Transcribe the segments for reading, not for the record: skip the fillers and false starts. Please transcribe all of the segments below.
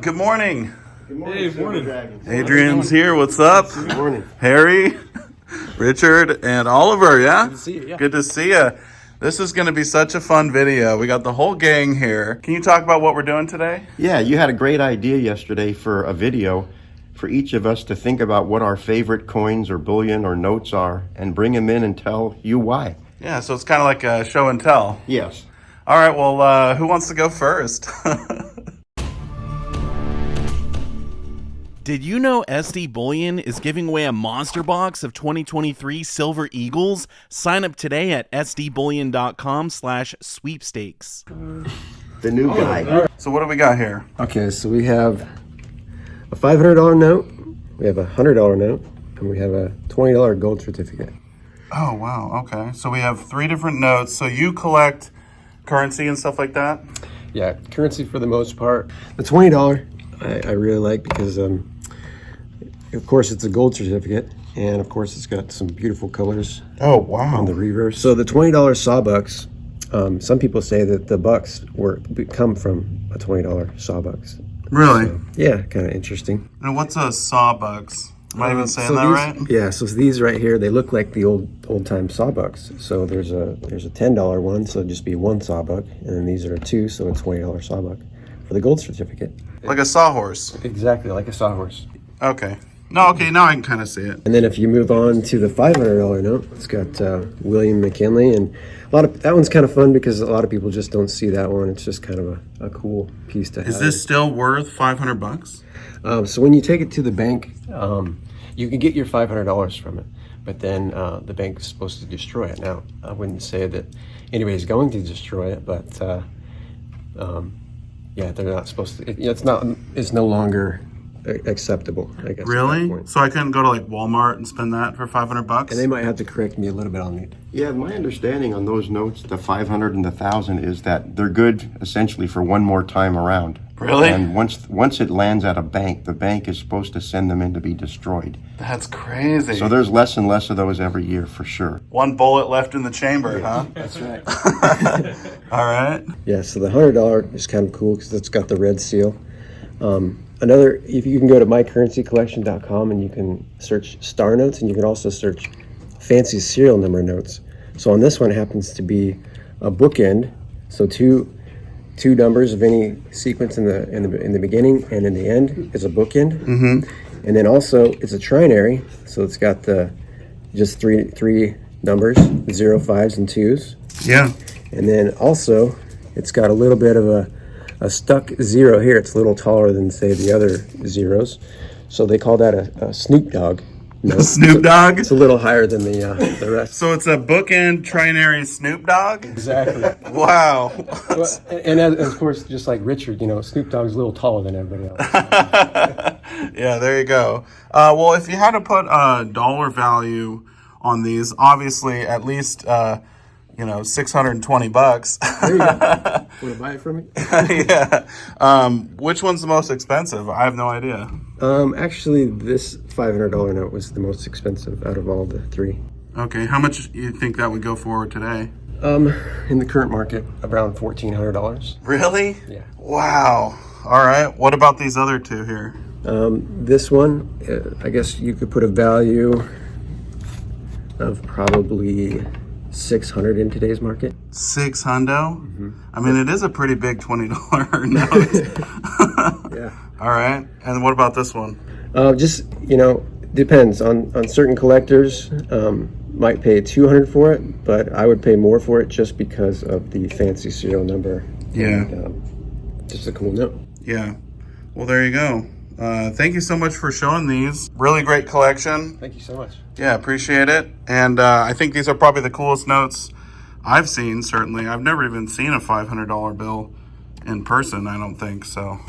Good morning. Good morning. Hey, morning. Adrian's here. What's up? Good morning. Harry, Richard, and Oliver, yeah? Good to see you, yeah. Good to see you. This is going to be such a fun video. We got the whole gang here. Can you talk about what we're doing today? Yeah, you had a great idea yesterday for a video for each of us to think about what our favorite coins or bullion or notes are and bring them in and tell you why. Yeah, so it's kind of like a show and tell. Yes. All right, well, who wants to go first? Did you know SD Bullion is giving away a monster box of 2023 Silver Eagles? Sign up today at sdbullion.com/sweepstakes. The new guy. So what do we got here? Okay, so we have a $500 note, we have a $100 note, and we have a $20 gold certificate. Oh, wow. Okay. So we have 3 different notes. So you collect currency and stuff like that? Yeah, currency for the most part. The $20 I really like because, of course, it's a gold certificate, and of course, it's got some beautiful colors. Oh, wow. On the reverse. So the $20 sawbucks, some people say that the bucks come from a $20 sawbucks. Really? So, yeah, kind of interesting. And what's a sawbucks? Am I even saying So that these, right? Yeah, so these right here, they look like the old time sawbucks. So there's a $10 one, so it'd just be one sawbuck, and then these are 2, so a $20 sawbuck for the gold certificate. Like a sawhorse. Exactly, like a sawhorse. Okay. No, okay, now I can kind of see it. And then if you move on to the $500 note, it's got William McKinley, and that one's kind of fun because a lot of people just don't see that one. It's just kind of a cool piece to have. Is this still worth $500? So when you take it to the bank, you can get your $500 from it, but then the bank is supposed to destroy it. Now, I wouldn't say that anybody's going to destroy it, but yeah, they're not supposed to. It's no longer acceptable, I guess. Really? So I couldn't go to like Walmart and spend that for $500? And they might have to correct me a little bit on it. Yeah, my understanding on those notes, the 500 and the 1,000, is that they're good essentially for one more time around. Really? And once it lands at a bank, the bank is supposed to send them in to be destroyed. That's crazy. So there's less and less of those every year for sure. One bullet left in the chamber, huh? That's right. All right. Yeah, so the $100 is kind of cool because it's got the red seal. If you can go to mycurrencycollection.com and you can search star notes, and you can also search fancy serial number notes. So on this one, it happens to be a bookend, so two numbers of any sequence in the beginning and in the end is a bookend. Mm-hmm. And then also it's a trinary, so it's got just three numbers, 0, 5s, and 2s. Yeah. And then also it's got a little bit of a stuck 0 here. It's a little taller than, say, the other zeros. So they call that a Snoop Dogg note. Snoop Dogg? It's a little higher than the rest. So it's a bookend trinary Snoop Dogg? Exactly. Wow. And of course, just like Richard, Snoop Dogg's a little taller than everybody else. Yeah, there you go. Well, if you had to put a dollar value on these, obviously at least $620. There you go. Want to buy it from me? Yeah. Which one's the most expensive? I have no idea. Actually, this $500 note was the most expensive out of all the 3. Okay, how much do you think that would go for today? In the current market, around $1,400. Really? Yeah. Wow. All right. What about these other 2 here? This one, I guess you could put a value of probably 600 in today's market. 600? Mm-hmm. I mean, it is a pretty big $20 note. Yeah. All right. And what about this one? Depends on certain collectors. Might pay 200 for it, but I would pay more for it just because of the fancy serial number. Yeah. And, just a cool note. Yeah. Well, there you go. Thank you so much for showing these. Really great collection. Thank you so much. Yeah, appreciate it. And I think these are probably the coolest notes I've seen, certainly. I've never even seen a $500 bill in person, I don't think, so.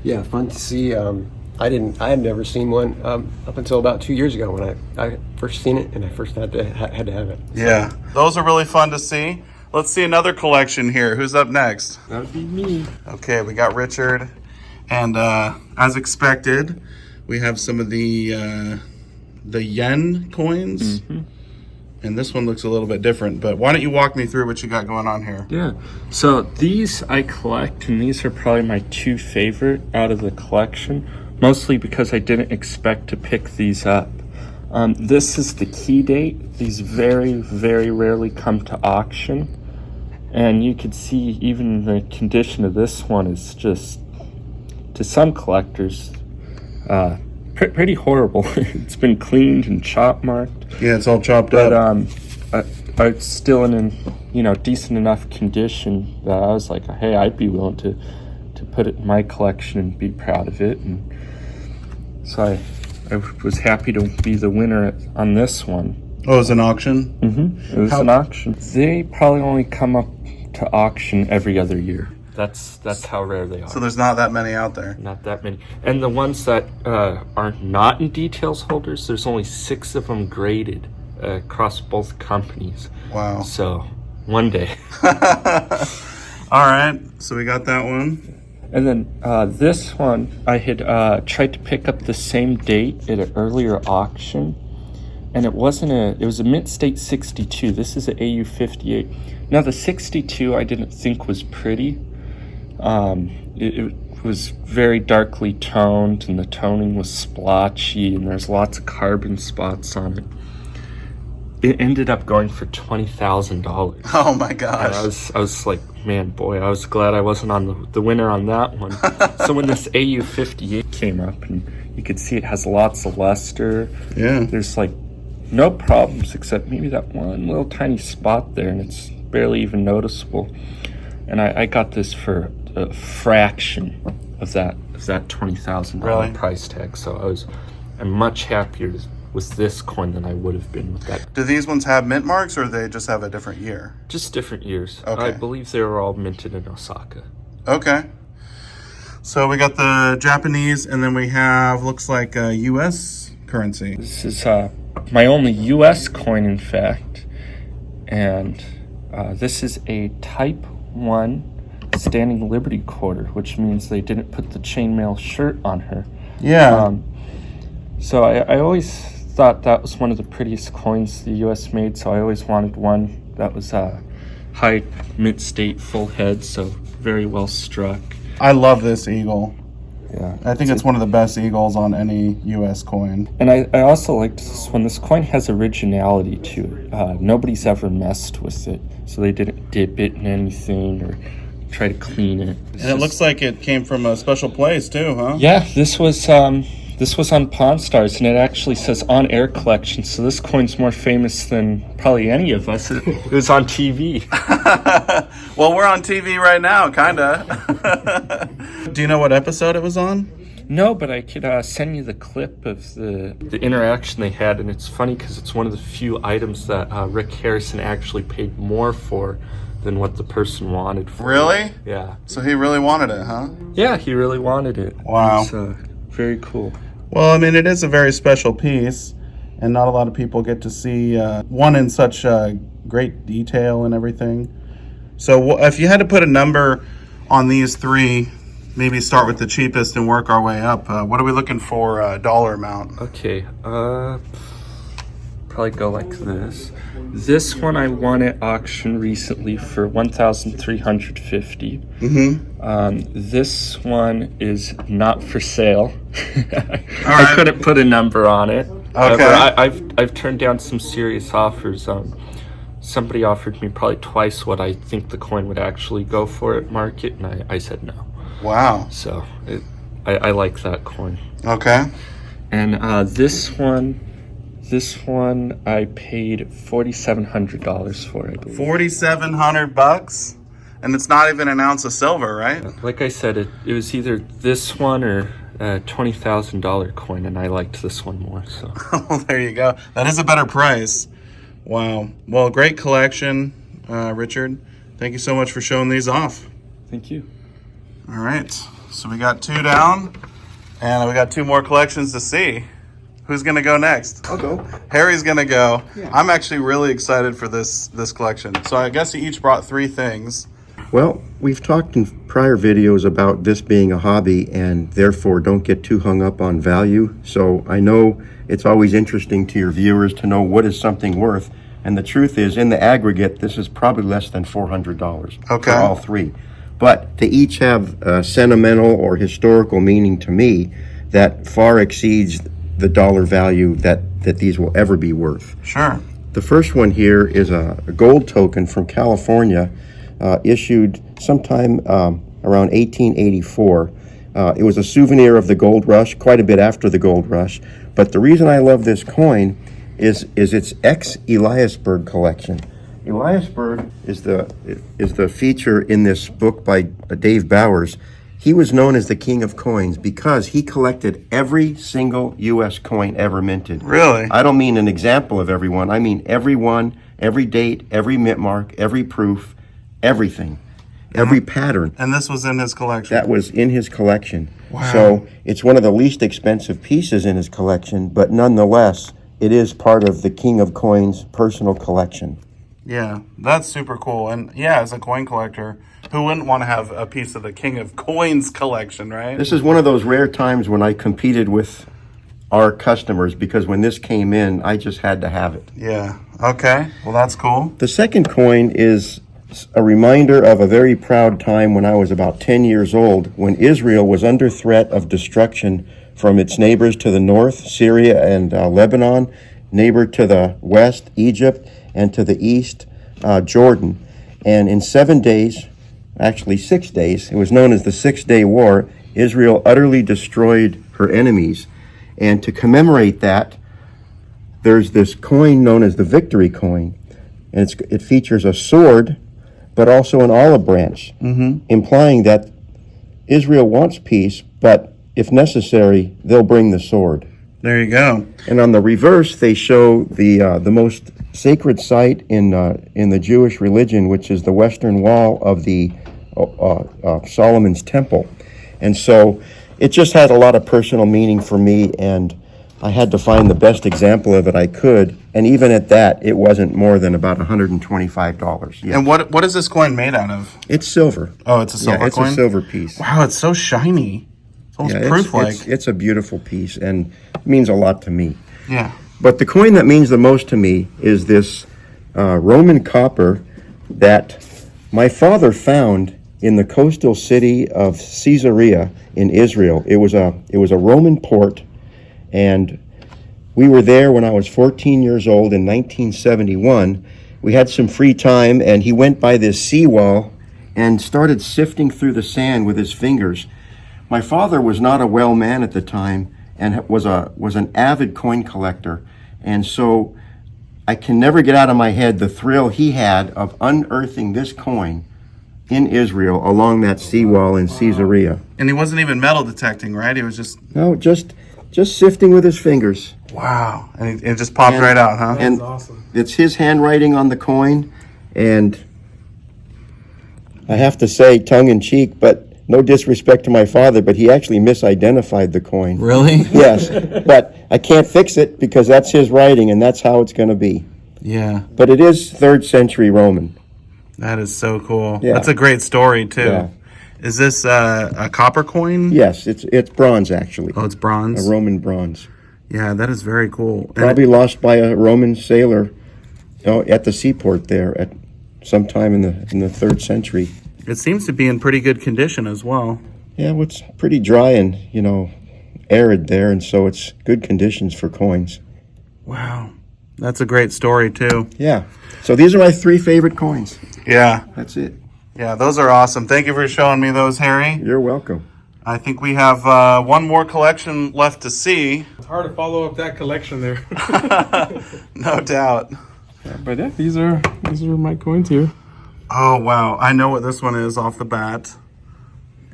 Yeah, fun to see. I had never seen one up until about 2 years ago when I first seen it, and I first had to have it. Yeah, those are really fun to see. Let's see another collection here. Who's up next? That would be me. Okay, we got Richard. And as expected, we have some of the yen coins. Mm-hmm. and this one looks a little bit different. But why don't you walk me through what you got going on here? Yeah, so these I collect, and these are probably my two favorite out of the collection, mostly because I didn't expect to pick these up. This is the key date. These very, very rarely come to auction, and you can see even the condition of this one is just, to some collectors, pretty horrible. It's been cleaned and chop marked. Yeah, it's all chopped But up. it's still in decent enough condition that I was like, hey, I'd be willing to put it in my collection and be proud of it. And so I was happy to be the winner on this one. Oh, it was an auction? It was an auction. They probably only come up to auction every other year. That's how rare they are. So there's not that many out there. Not that many. And the ones that are not in details holders, there's only 6 of them graded across both companies. Wow. So one day. All right, so we got that one. And then this one, I had tried to pick up the same date at an earlier auction, and it was a mint state 62. This is an AU 58. Now the 62 I didn't think was pretty. It was very darkly toned, and the toning was splotchy, and there's lots of carbon spots on it. It ended up going for $20,000. Oh my gosh. And I was like, man, boy, I was glad I wasn't on the winner on that one. So when this AU 58 came up, and you could see it has lots of luster. Yeah. There's like no problems except maybe that one little tiny spot there, and it's barely even noticeable. And I got this for a fraction of that $20,000 Really? price tag. So I'm much happier with this coin than I would have been with that. Do these ones have mint marks, or they just have a different year? Just different years. Okay. I believe they were all minted in Osaka. Okay. So we got the Japanese, and then we have, looks like a U.S. currency. This is my only U.S. coin, in fact. And this is a Type 1 Standing Liberty Quarter, which means they didn't put the chainmail shirt on her. Yeah. So I always thought that was one of the prettiest coins the U.S. made, so I always wanted one that was high mint state, full head, so very well struck. I love this eagle. Yeah, I think it's one of the best eagles on any U.S. coin. And I also liked this one. This coin has originality to it. Nobody's ever messed with it, so they didn't dip it in anything or try to clean it. And it looks like it came from a special place too, huh? Yeah, this was on Pawn Stars, and it actually says On Air Collection, so this coin's more famous than probably any of us. It was on TV. Well, we're on TV right now, kinda. Do you know what episode it was on? No, but I could send you the clip of the interaction they had, and it's funny because it's one of the few items that Rick Harrison actually paid more for than what the person wanted for. Really? Yeah. So he really wanted it, huh? Yeah, he really wanted it. Wow. It's very cool. Well, I mean, it is a very special piece, and not a lot of people get to see one in such great detail and everything. So if you had to put a number on these three, maybe start with the cheapest and work our way up, what are we looking for dollar amount? Okay, probably go like this. This one I won at auction recently for $1,350. This one is not for sale. I couldn't put a number on it. Okay. I've turned down some serious offers. Somebody offered me probably twice what I think the coin would actually go for at market, and I said no. Wow. So I like that coin. Okay. And this one I paid $4,700 for, I believe. $4,700, and it's not even an ounce of silver, right? Like I said, it was either this one or a $20,000 coin, and I liked this one more. So. Well, there you go. That is a better price. Wow. Well, great collection, Richard. Thank you so much for showing these off. Thank you. All right. So we got 2 down, and we got 2 more collections to see. Who's going to go next? I'll go. Harry's going to go. Yeah. I'm actually really excited for this collection. So I guess you each brought 3 things. Well, we've talked in prior videos about this being a hobby and therefore don't get too hung up on value. So I know it's always interesting to your viewers to know what is something worth. And the truth is, in the aggregate, this is probably less than $400 Okay. for all three. But they each have sentimental or historical meaning to me that far exceeds the dollar value that these will ever be worth. Sure. The first one here is a gold token from California, issued sometime around 1884. It was a souvenir of the gold rush, quite a bit after the gold rush. But the reason I love this coin is its ex-Eliasberg collection. Eliasberg is the feature in this book by Dave Bowers. He was known as the king of coins because he collected every single U.S. coin ever minted. Really? I don't mean an example of every one. I mean every one, every date, every mint mark, every proof, everything, every pattern. And this was in his collection. That was in his collection. Wow. So it's one of the least expensive pieces in his collection, but nonetheless, it is part of the king of coins personal collection. Yeah, that's super cool. And yeah, as a coin collector, who wouldn't want to have a piece of the King of Coins collection, right? This is one of those rare times when I competed with our customers because when this came in, I just had to have it. Yeah. Okay. Well, that's cool. The second coin is a reminder of a very proud time when I was about 10 years old, when Israel was under threat of destruction from its neighbors to the north, Syria and Lebanon, neighbor to the west, Egypt, and to the east, Jordan. And in 7 days, actually 6 days, it was known as the 6-Day War, Israel utterly destroyed her enemies. And to commemorate that, there's this coin known as the Victory Coin. And it features a sword, but also an olive branch, implying that Israel wants peace, but if necessary, they'll bring the sword. There you go. And on the reverse, they show the most sacred site in the Jewish religion, which is the western wall of the Solomon's Temple. And so it just had a lot of personal meaning for me, and I had to find the best example of it I could. And even at that, it wasn't more than about $125. Yeah. And what is this coin made out of? It's silver. Oh, it's a silver Yeah, it's coin? a silver piece. Wow, it's so shiny. It's almost Yeah, proof-like. it's a beautiful piece and means a lot to me. Yeah. But the coin that means the most to me is this Roman copper that my father found in the coastal city of Caesarea in Israel. It was a Roman port, and we were there when I was 14 years old in 1971. We had some free time, and he went by this seawall and started sifting through the sand with his fingers. My father was not a well man at the time and was an avid coin collector. And so I can never get out of my head the thrill he had of unearthing this coin in Israel along that seawall in Caesarea. And he wasn't even metal detecting, right? He was just, No, just sifting with his fingers. wow. And it just popped right out, huh? And it's his handwriting on the coin, and I have to say, tongue in cheek, but no disrespect to my father, but he actually misidentified the coin. Really? Yes, but I can't fix it because that's his writing and that's how it's going to be. Yeah. But it is 3rd century Roman. That is so cool. Yeah. That's a great story, too. Yeah. Is this a copper coin? Yes, it's bronze actually. Oh, it's bronze? A Roman bronze. Yeah, that is very cool. And Probably lost by a Roman sailor at the seaport there at sometime in the 3rd century. it seems to be in pretty good condition as well. Yeah, well, it's pretty dry and, arid there, and so it's good conditions for coins. Wow. That's a great story, too. Yeah. So these are my 3 favorite coins. Yeah. That's it. Yeah, those are awesome. Thank you for showing me those, Harry. You're welcome. I think we have one more collection left to see. It's hard to follow up that collection there. No doubt. But yeah, these are my coins here. Oh, wow. I know what this one is off the bat.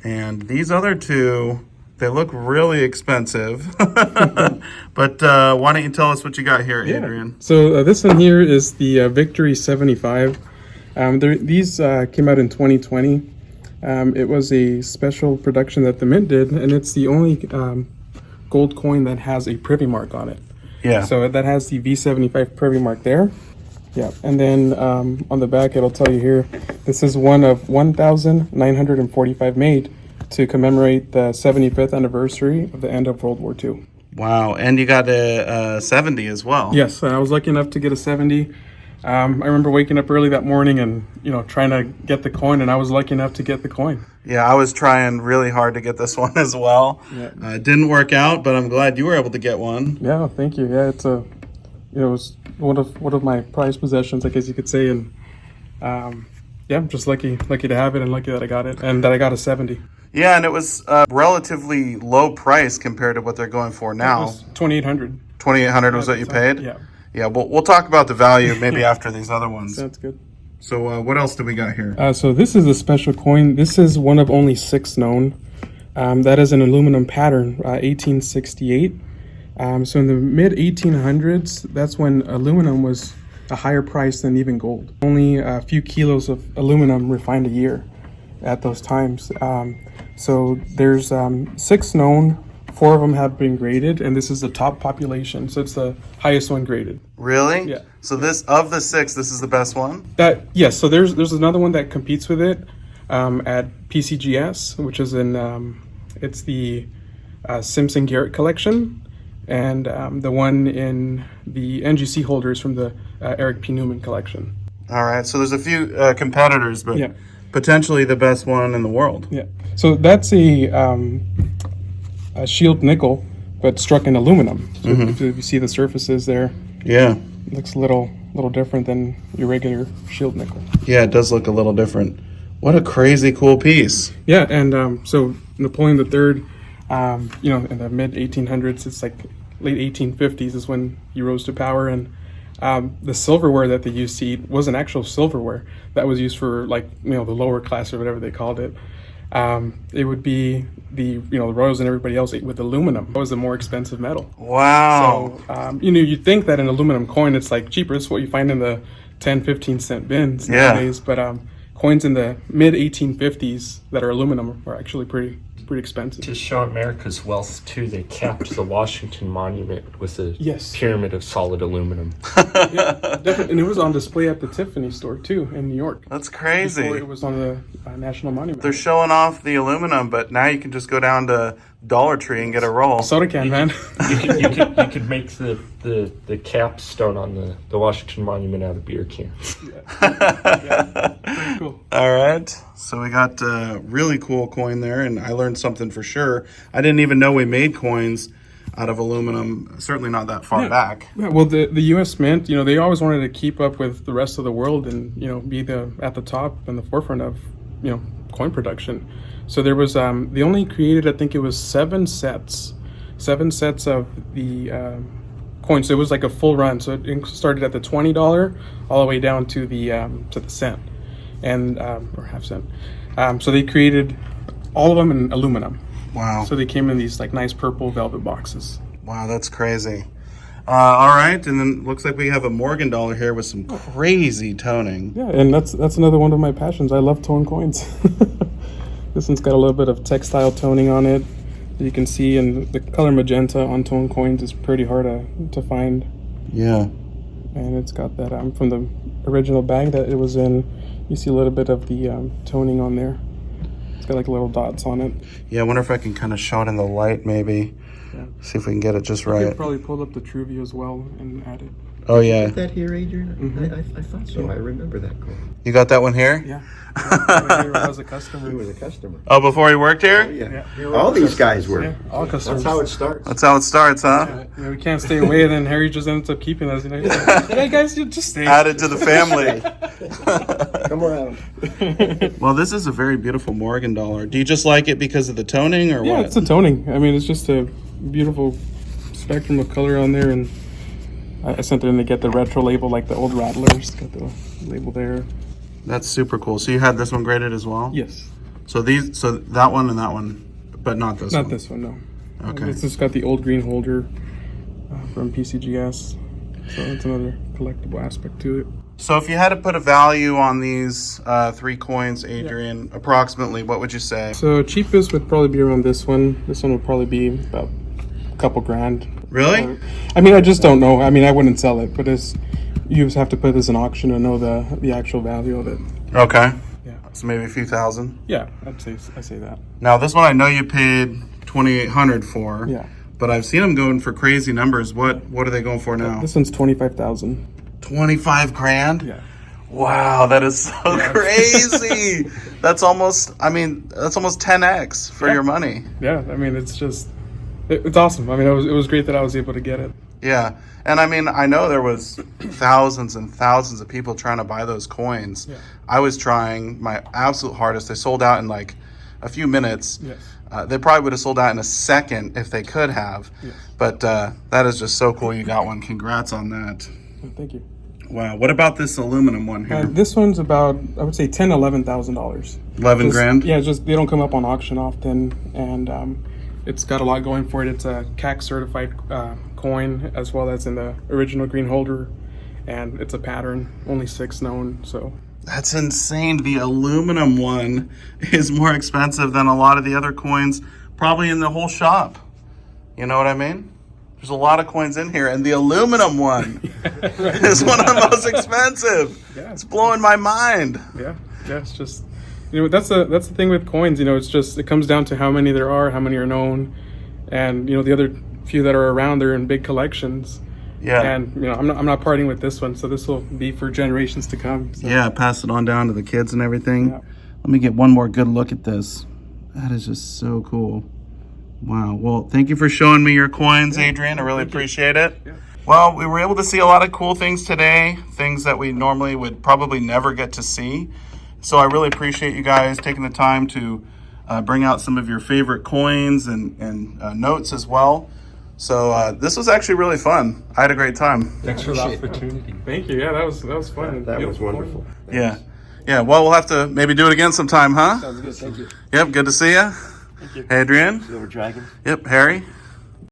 And these other two, they look really expensive. But why don't you tell us what you got here, Adrian? So this one here is the Victory 75. These came out in 2020. It was a special production that the Mint did, and it's the only gold coin that has a privy mark on it. Yeah. So that has the V75 privy mark there. Yeah, and then on the back it'll tell you here, this is one of 1,945 made to commemorate the 75th anniversary of the end of World War II. Wow. And you got a 70 as well. Yes, I was lucky enough to get a 70. I remember waking up early that morning and, trying to get the coin, and I was lucky enough to get the coin. Yeah, I was trying really hard to get this one as well. Yeah. It didn't work out, but I'm glad you were able to get one. Yeah, thank you. Yeah, it's it was one of my prized possessions, I guess you could say, and yeah, I'm just lucky to have it, and lucky that I got it, and that I got a 70. Yeah, and it was relatively low price compared to what they're going for It now. was 2,800. 2,800 was what you paid? Yeah, Yeah, we'll talk about the value maybe after these other ones. that's good. So what else do we got here? So this is a special coin. This is one of only 6 known. That is an aluminum pattern, 1868. So in the mid 1800s, that's when aluminum was a higher price than even gold. Only a few kilos of aluminum refined a year at those times. So there's 6 known. 4 of them have been graded, and this is the top population. So it's the highest one graded. Really? Yeah. So this, of the 6, this is the best one? Yes. So there's another one that competes with it at PCGS, which is in it's the Simpson Garrett collection, and the one in the NGC holders from the Eric P. Newman collection. All right. So there's a few competitors, but Yeah. potentially the best one in the world. Yeah. So that's a shield nickel, but struck in aluminum. So if you see the surfaces there, Yeah. it looks a little different than your regular shield nickel. Yeah, it does look a little different. What a crazy cool piece. Yeah, and so Napoleon III, in the mid 1800s, it's like late 1850s is when he rose to power, and the silverware that they used to eat wasn't actual silverware. That was used for the lower class or whatever they called it. It would be the royals and everybody else ate with aluminum. It was a more expensive metal. Wow. So, you'd think that an aluminum coin, it's like cheaper. It's what you find in the 10, 15 cent bins Yeah. nowadays. But coins in the mid 1850s that are aluminum are actually pretty expensive. To show America's wealth, too, they capped the Washington Monument with a Yes. pyramid of solid aluminum. Definitely. And it was on display at the Tiffany store too in New York. That's Before crazy. it was on the National Monument. They're showing off the aluminum, but now you can just go down to Dollar Tree and get a roll. Soda can, man. You could make the capstone on the Washington Monument out of beer cans. Pretty cool. All right. So we got a really cool coin there, and I learned something for sure. I didn't even know we made coins out of aluminum, certainly not that far back. Yeah, well, the U.S. Mint, they always wanted to keep up with the rest of the world and, be at the top and the forefront of, coin production. So there was, they only created, I think it was 7 sets of the coins. So it was like a full run. So it started at the $20 all the way down to the cent, and or half cent. So they created all of them in aluminum. Wow. So they came in these nice purple velvet boxes. Wow, that's crazy. All right, and then looks like we have a Morgan dollar here with some crazy toning. Yeah, and that's another one of my passions. I love tone coins. This one's got a little bit of textile toning on it. You can see, and the color magenta on tone coins is pretty hard to find. Yeah. And it's got that from the original bag that it was in. You see a little bit of the toning on there. It's got little dots on it. Yeah, I wonder if I can kind of show it in the light maybe. Yeah. See if we can get it just I right. could probably pull up the True View as well and add it. Oh, yeah. Is that here, Adrian? I thought so. I remember that coin. You got that one here? Yeah. I was a customer. He was a customer. Oh, before he worked here? Yeah. All these guys were. Yeah, all customers. That's how it starts. That's how it starts, huh? Yeah, we can't stay away, and then Harry just ends up keeping us. He's like, hey guys, you just stay. Added to the family. Come around. Well, this is a very beautiful Morgan dollar. Do you just like it because of the toning or Yeah, what? it's the toning. I mean, it's just a beautiful spectrum of color on there, and I sent them to get the retro label like the old Rattlers. Got the label there. That's super cool. So you had this one graded as well? Yes. So that one and that one, but not this one. Not this one, no. Okay. It's just got the old green holder from PCGS. So it's another collectible aspect to it. So if you had to put a value on these 3 coins, Adrian, approximately, what would you say? So cheapest would probably be around this one. This one would probably be about a couple grand. Really? I mean, I just don't know. I mean, I wouldn't sell it, but you just have to put this in auction to know the actual value of it. Okay. Yeah. So maybe a few thousand. Yeah, I say that. Now this one I know you paid $2,800 for. Yeah. But I've seen them going for crazy numbers. What are they going for now? This one's 25,000. 25 grand? Yeah. Wow, that is so crazy. That's almost 10x for Yeah. your money. Yeah, I mean, it's just, it's awesome. I mean, it was great that I was able to get it. Yeah. And I mean, I know there was thousands and thousands of people trying to buy those coins. Yeah. I was trying my absolute hardest. They sold out in like a few minutes. Yes. They probably would have sold out in a second if they could have. Yes. But that is just so cool you got one. Congrats on that. Thank you. Wow. What about this aluminum one here? This one's about, I would say, $11,000. 11 grand? Yeah, just they don't come up on auction often, and it's got a lot going for it. It's a CAC certified coin, as well as in the original green holder, and it's a pattern, only 6 known. So That's insane. The aluminum one is more expensive than a lot of the other coins, probably in the whole shop. You know what I mean? There's a lot of coins in here, and the aluminum one is one of the most expensive. Yeah. It's blowing my mind. yeah, it's just, that's the thing with coins. It's just, it comes down to how many there are, how many are known, and the other few that are around, they're in big collections. Yeah. And I'm not parting with this one, so this will be for generations to come. So. Yeah, pass it on down to the kids and everything. Yeah. Let me get one more good look at this. That is just so cool. Wow. Well, thank you for showing me your coins, Adrian. I really appreciate it. Yeah. Well, we were able to see a lot of cool things today, things that we normally would probably never get to see. So I really appreciate you guys taking the time to bring out some of your favorite coins and notes as well. So this was actually really fun. I had a great time. Thanks for the opportunity. Thank you. Yeah, that was fun. That was Beautiful. wonderful. Yeah. Yeah. Well, we'll have to maybe do it again sometime, huh? Sounds good. Thank you. Yep. Good to see you. Thank you. Hey, Adrian. Silver Dragons. Yep. Harry.